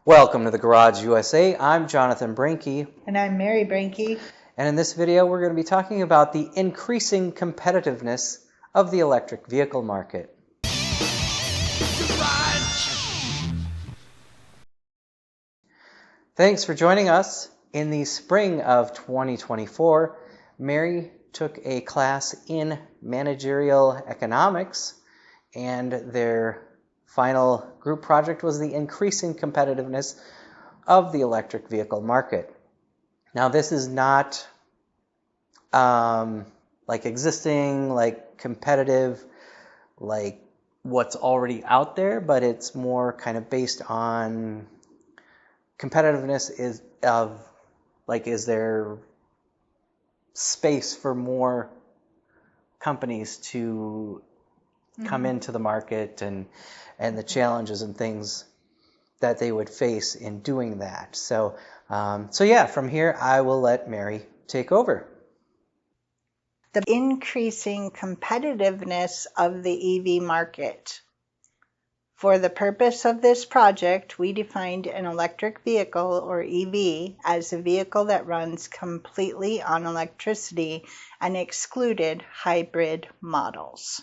Welcome to the Garage USA. I'm Jonathan Brinke. And I'm Mary Brinke. And in this video, we're going to be talking about the increasing competitiveness of the electric vehicle market. Thanks for joining us. In the spring of 2024, Mary took a class in managerial economics, and their final group project was the increasing competitiveness of the electric vehicle market. Now, this is not like existing, like competitive, like what's already out there, but it's more kind of based on competitiveness is there space for more companies to come into the market and the challenges and things that they would face in doing that. So yeah, from here I will let Mary take over. The increasing competitiveness of the EV market. For the purpose of this project, we defined an electric vehicle, or EV, as a vehicle that runs completely on electricity and excluded hybrid models.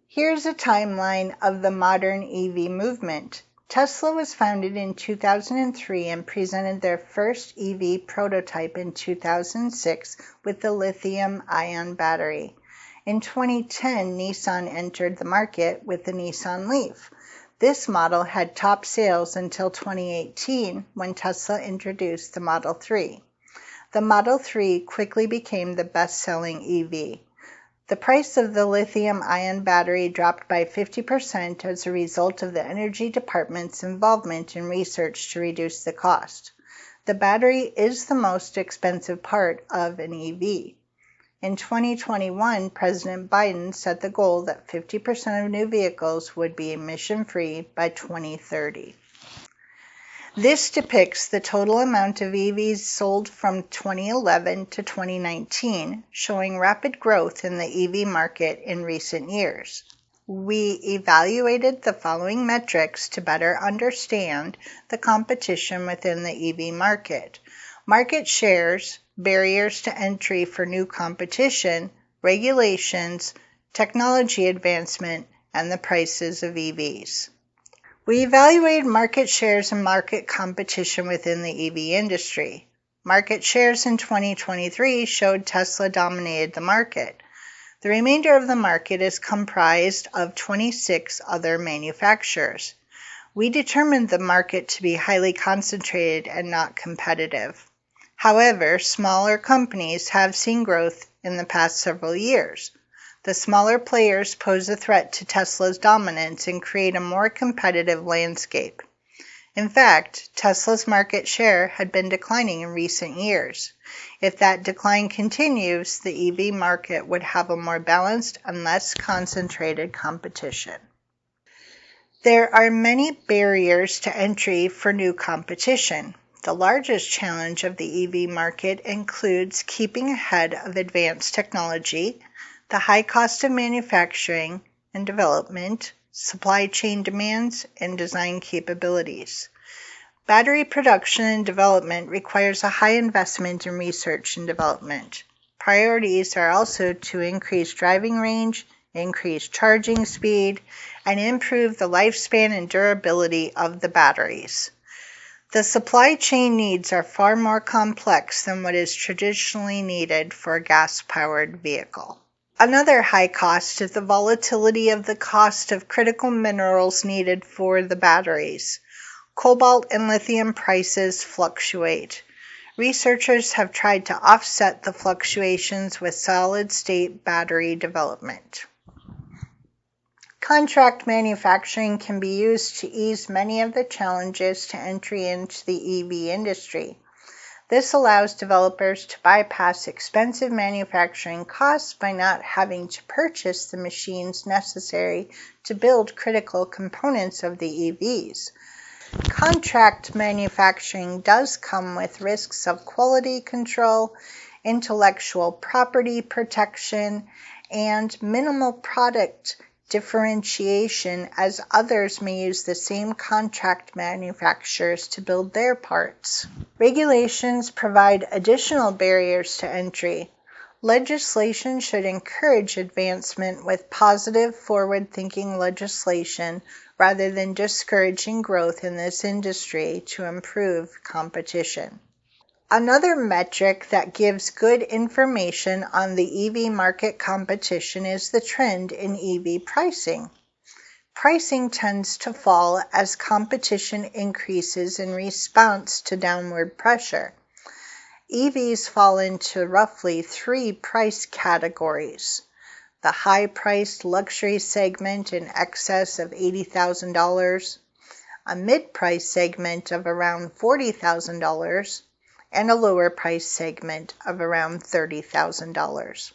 Here's a timeline of the modern EV movement. Tesla was founded in 2003 and presented their first EV prototype in 2006 with the lithium-ion battery. In 2010, Nissan entered the market with the Nissan Leaf. This model had top sales until 2018 when Tesla introduced the Model 3. The Model 3 quickly became the best-selling EV. The price of the lithium-ion battery dropped by 50% as a result of the Energy Department's involvement in research to reduce the cost. The battery is the most expensive part of an EV. In 2021, President Biden set the goal that 50% of new vehicles would be emission-free by 2030. This depicts the total amount of EVs sold from 2011 to 2019, showing rapid growth in the EV market in recent years. We evaluated the following metrics to better understand the competition within the EV market: market shares, barriers to entry for new competition, regulations, technology advancement, and the prices of EVs. We evaluated market shares and market competition within the EV industry. Market shares in 2023 showed Tesla dominated the market. The remainder of the market is comprised of 26 other manufacturers. We determined the market to be highly concentrated and not competitive. However, smaller companies have seen growth in the past several years. The smaller players pose a threat to Tesla's dominance and create a more competitive landscape. In fact, Tesla's market share had been declining in recent years. If that decline continues, the EV market would have a more balanced and less concentrated competition. There are many barriers to entry for new competition. The largest challenge of the EV market includes keeping ahead of advanced technology, the high cost of manufacturing and development, supply chain demands, and design capabilities. Battery production and development requires a high investment in research and development. Priorities are also to increase driving range, increase charging speed, and improve the lifespan and durability of the batteries. The supply chain needs are far more complex than what is traditionally needed for a gas-powered vehicle. Another high cost is the volatility of the cost of critical minerals needed for the batteries. Cobalt and lithium prices fluctuate. Researchers have tried to offset the fluctuations with solid-state battery development. Contract manufacturing can be used to ease many of the challenges to entry into the EV industry. This allows developers to bypass expensive manufacturing costs by not having to purchase the machines necessary to build critical components of the EVs. Contract manufacturing does come with risks of quality control, intellectual property protection, and minimal product differentiation, as others may use the same contract manufacturers to build their parts. Regulations provide additional barriers to entry. Legislation should encourage advancement with positive, forward-thinking legislation rather than discouraging growth in this industry to improve competition. Another metric that gives good information on the EV market competition is the trend in EV pricing. Pricing tends to fall as competition increases in response to downward pressure. EVs fall into roughly 3 price categories: the high-priced luxury segment in excess of $80,000, a mid-price segment of around $40,000, and a lower price segment of around $30,000.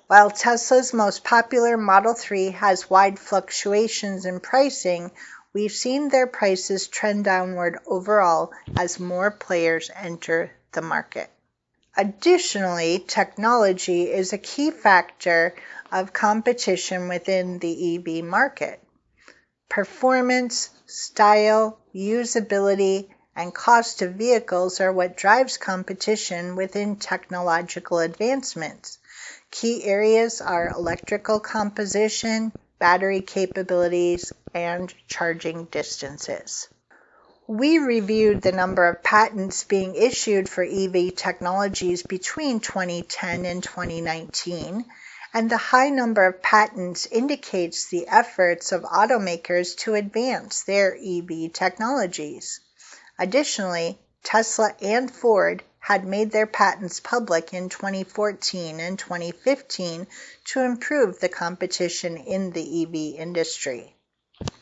While Tesla's most popular Model 3 has wide fluctuations in pricing, we've seen their prices trend downward overall as more players enter the market. Additionally, technology is a key factor of competition within the EV market. Performance, style, usability, and cost of vehicles are what drives competition within technological advancements. Key areas are electrical composition, battery capabilities, and charging distances. We reviewed the number of patents being issued for EV technologies between 2010 and 2019, and the high number of patents indicates the efforts of automakers to advance their EV technologies. Additionally, Tesla and Ford had made their patents public in 2014 and 2015 to improve the competition in the EV industry.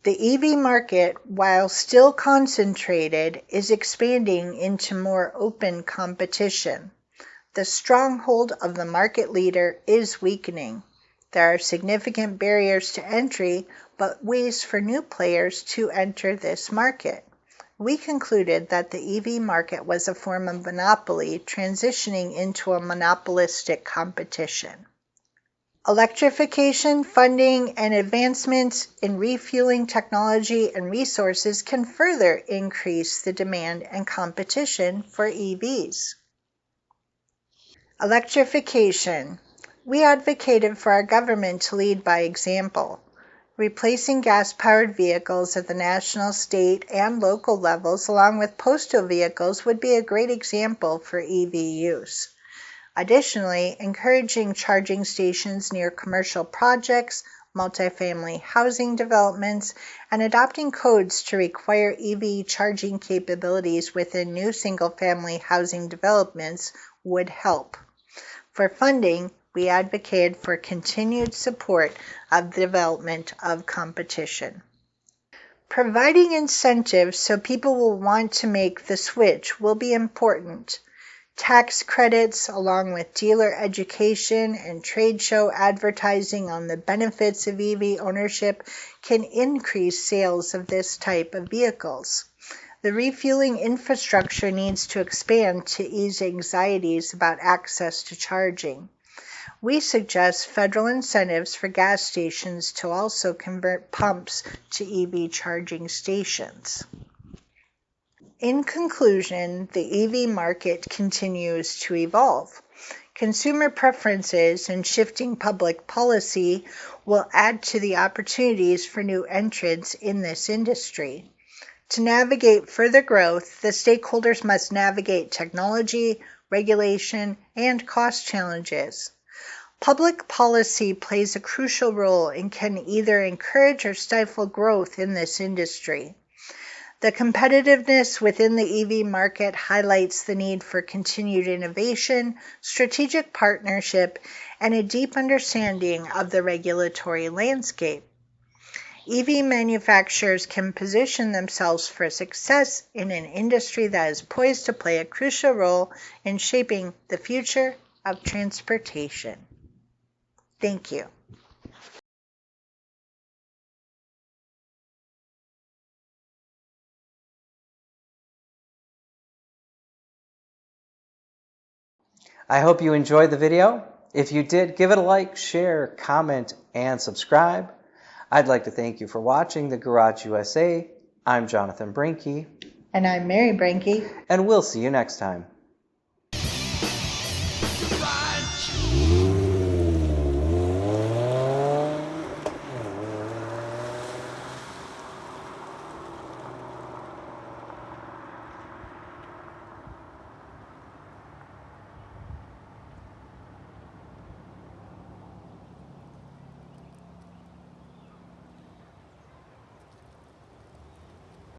The EV market, while still concentrated, is expanding into more open competition. The stronghold of the market leader is weakening. There are significant barriers to entry, but ways for new players to enter this market. We concluded that the EV market was a form of monopoly transitioning into a monopolistic competition. Electrification, funding, and advancements in refueling technology and resources can further increase the demand and competition for EVs. Electrification. We advocated for our government to lead by example. Replacing gas-powered vehicles at the national, state, and local levels, along with postal vehicles, would be a great example for EV use. Additionally, encouraging charging stations near commercial projects, multifamily housing developments, and adopting codes to require EV charging capabilities within new single-family housing developments would help. For funding, we advocate for continued support of the development of competition. Providing incentives so people will want to make the switch will be important. Tax credits, along with dealer education and trade show advertising on the benefits of EV ownership, can increase sales of this type of vehicles. The refueling infrastructure needs to expand to ease anxieties about access to charging. We suggest federal incentives for gas stations to also convert pumps to EV charging stations. In conclusion, the EV market continues to evolve. Consumer preferences and shifting public policy will add to the opportunities for new entrants in this industry. To navigate further growth, the stakeholders must navigate technology, regulation, and cost challenges. Public policy plays a crucial role and can either encourage or stifle growth in this industry. The competitiveness within the EV market highlights the need for continued innovation, strategic partnership, and a deep understanding of the regulatory landscape. EV manufacturers can position themselves for success in an industry that is poised to play a crucial role in shaping the future of transportation. Thank you. I hope you enjoyed the video. If you did, give it a like, share, comment, and subscribe. I'd like to thank you for watching The Garage USA. I'm Jonathan Brinke. And I'm Mary Brinke. And we'll see you next time.